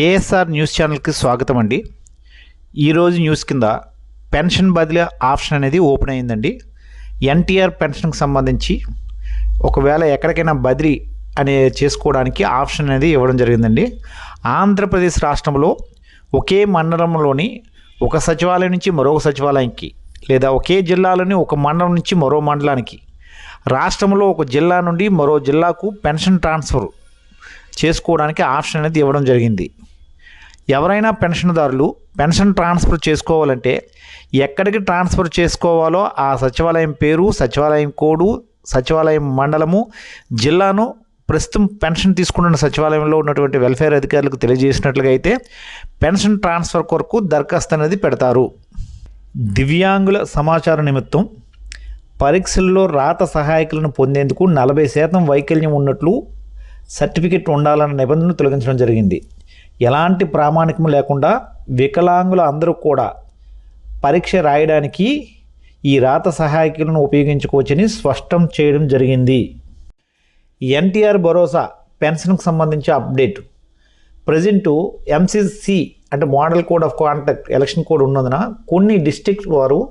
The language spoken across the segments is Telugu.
ఏఎస్ఆర్ న్యూస్ ఛానల్కి స్వాగతం అండి. ఈరోజు న్యూస్ కింద పెన్షన్ బదిలీ ఆప్షన్ అనేది ఓపెన్ అయిందండి. ఎన్టీఆర్ పెన్షన్కి సంబంధించి ఒకవేళ ఎక్కడికైనా బదిలీ చేసుకోవడానికి ఆప్షన్ అనేది ఇవ్వడం జరిగిందండి. ఆంధ్రప్రదేశ్ రాష్ట్రంలో ఒకే మండలంలోని ఒక సచివాలయం నుంచి మరొక సచివాలయానికి, లేదా ఒకే జిల్లాలోని ఒక మండలం నుంచి మరో మండలానికి, రాష్ట్రంలో ఒక జిల్లా నుండి మరో జిల్లాకు పెన్షన్ ట్రాన్స్ఫర్ చేసుకోవడానికి ఆప్షన్ అనేది ఇవ్వడం జరిగింది. ఎవరైనా పెన్షన్దారులు పెన్షన్ ట్రాన్స్ఫర్ చేసుకోవాలంటే ఎక్కడికి ట్రాన్స్ఫర్ చేసుకోవాలో ఆ సచివాలయం పేరు, సచివాలయం కోడు, సచివాలయం మండలము, జిల్లాను ప్రస్తుతం పెన్షన్ తీసుకుంటున్న సచివాలయంలో ఉన్నటువంటి వెల్ఫేర్ అధికారులకు తెలియజేసినట్లుగా అయితే పెన్షన్ ట్రాన్స్ఫర్ కొరకు దరఖాస్తు అనేది పెడతారు. దివ్యాంగుల సమాచార నిమిత్తం పరీక్షల్లో రాత సహాయకులను పొందేందుకు 40% వైకల్యం ఉన్నట్లు సర్టిఫికెట్ ఉండాలన్న నిబంధనను తొలగించడం జరిగింది. ఎలాంటి ప్రామాణికం లేకుండా వికలాంగుల అందరూ కూడా పరీక్ష రాయడానికి ఈ రాత సహాయకులను ఉపయోగించుకోవచ్చని స్పష్టం చేయడం జరిగింది. ఎన్టీఆర్ భరోసా పెన్షన్కు సంబంధించి అప్డేట్. ప్రజెంటు ఎంసీసీ అంటే model code of conduct election code ఉన్నందున కొన్ని డిస్ట్రిక్ట్ వారు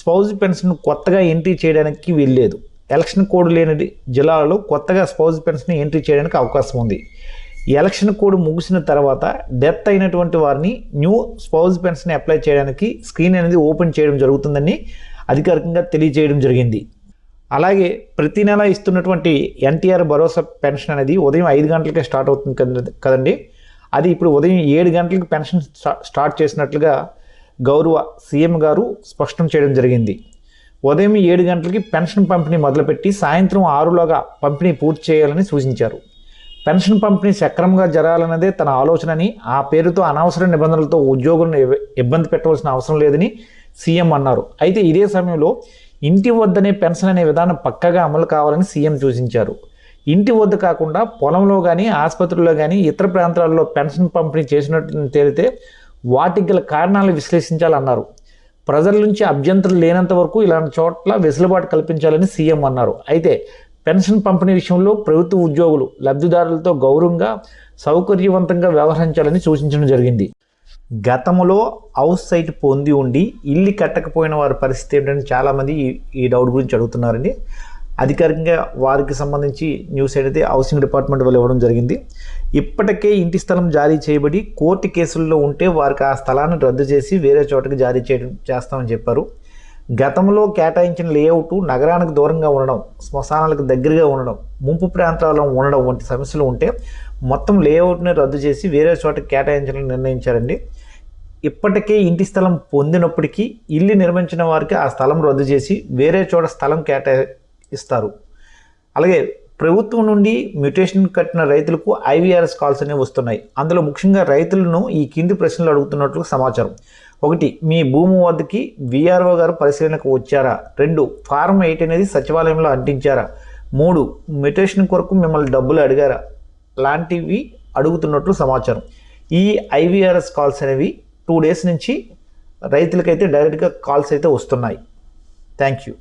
స్పౌజ్ పెన్షన్ కొత్తగా ఎంట్రీ చేయడానికి వీల్లేదు. ఎలక్షన్ కోడ్ లేని జిల్లాలలో కొత్తగా స్పౌజ్ పెన్షన్ ఎంట్రీ చేయడానికి అవకాశం ఉంది. ఎలక్షన్ కోడ్ ముగిసిన తర్వాత డెత్ అయినటువంటి వారిని న్యూ స్పౌజ్ పెన్షన్ అప్లై చేయడానికి స్క్రీన్ అనేది ఓపెన్ చేయడం జరుగుతుందని అధికారికంగా తెలియజేయడం జరిగింది. అలాగే ప్రతి నెల ఇస్తున్నటువంటి ఎన్టీఆర్ భరోసా పెన్షన్ అనేది ఉదయం 5 గంటలకే స్టార్ట్ అవుతుంది కదండి. అది ఇప్పుడు ఉదయం 7 గంటలకు పెన్షన్ స్టార్ట్ చేసినట్లుగా గౌరవ సీఎం గారు స్పష్టం చేయడం జరిగింది. ఉదయం 7 గంటలకి పెన్షన్ పంపిణీ మొదలుపెట్టి సాయంత్రం 6లోగా పంపిణీ పూర్తి చేయాలని సూచించారు. పెన్షన్ పంపిణీ సక్రమంగా జరగాలన్నదే తన ఆలోచనని, ఆ పేరుతో అనవసర నిబంధనలతో ఉద్యోగులను ఇబ్బంది పెట్టవలసిన అవసరం లేదని సీఎం అన్నారు. అయితే ఇదే సమయంలో ఇంటి వద్దనే పెన్షన్ అనే విధానం పక్కగా అమలు కావాలని సీఎం సూచించారు. ఇంటి వద్ద కాకుండా పొలంలో కానీ, ఆసుపత్రుల్లో కానీ, ఇతర ప్రాంతాల్లో పెన్షన్ పంపిణీ చేసినట్టు తేలితే వాటికి గల కారణాలు విశ్లేషించాలన్నారు. ప్రజల నుంచి అభ్యంతరం లేనంత వరకు ఇలాంటి చోట్ల వెసులుబాటు కల్పించాలని సీఎం అన్నారు. అయితే పెన్షన్ పంపిణీ విషయంలో ప్రభుత్వ ఉద్యోగులు లబ్ధిదారులతో గౌరవంగా సౌకర్యవంతంగా వ్యవహరించాలని సూచించడం జరిగింది. గతంలో హౌస్ సైట్ పొంది ఉండి ఇల్లు కట్టకపోయిన వారి పరిస్థితి ఏంటంటే చాలామంది ఈ డౌట్ గురించి అడుగుతున్నారండి. అధికారికంగా వారికి సంబంధించి న్యూస్ అయితే హౌసింగ్ డిపార్ట్మెంట్ వాళ్ళు ఇవ్వడం జరిగింది. ఇప్పటికే ఇంటి స్థలం జారీ చేయబడి కోర్టు కేసుల్లో ఉంటే వారికి ఆ స్థలాన్ని రద్దు చేసి వేరే చోటకి జారీ చేస్తామని చెప్పారు. గతంలో కేటాయించిన లేఅవుట్ నగరానికి దూరంగా ఉండడం, శ్మశానాలకు దగ్గరగా ఉండడం, ముంపు ప్రాంతాల్లో ఉండడం వంటి సమస్యలు ఉంటే మొత్తం లేఅవుట్ని రద్దు చేసి వేరే చోటకి కేటాయించాలని నిర్ణయించారండి. ఇప్పటికే ఇంటి స్థలం పొందినప్పటికీ ఇల్లు నిర్మించిన వారికి ఆ స్థలం రద్దు చేసి వేరే చోట స్థలం ఇస్తారు. అలాగే ప్రభుత్వం నుండి మ్యూటేషన్ కట్టిన రైతులకు ఐవీఆర్ఎస్ కాల్స్ అనేవి వస్తున్నాయి. అందులో ముఖ్యంగా రైతులను ఈ కింది ప్రశ్నలు అడుగుతున్నట్లు సమాచారం. 1. మీ భూమి వద్దకి వీఆర్ఓ గారు పరిశీలనకు వచ్చారా? 2. ఫారం 8 అనేది సచివాలయంలో అంటించారా? 3. మ్యూటేషన్ కొరకు మిమ్మల్ని డబ్బులు అడిగారా? లాంటివి అడుగుతున్నట్లు సమాచారం. ఈ ఐవీఆర్ఎస్ కాల్స్ అనేవి 2 days నుంచి రైతులకైతే డైరెక్ట్గా కాల్స్ అయితే వస్తున్నాయి. Thank you.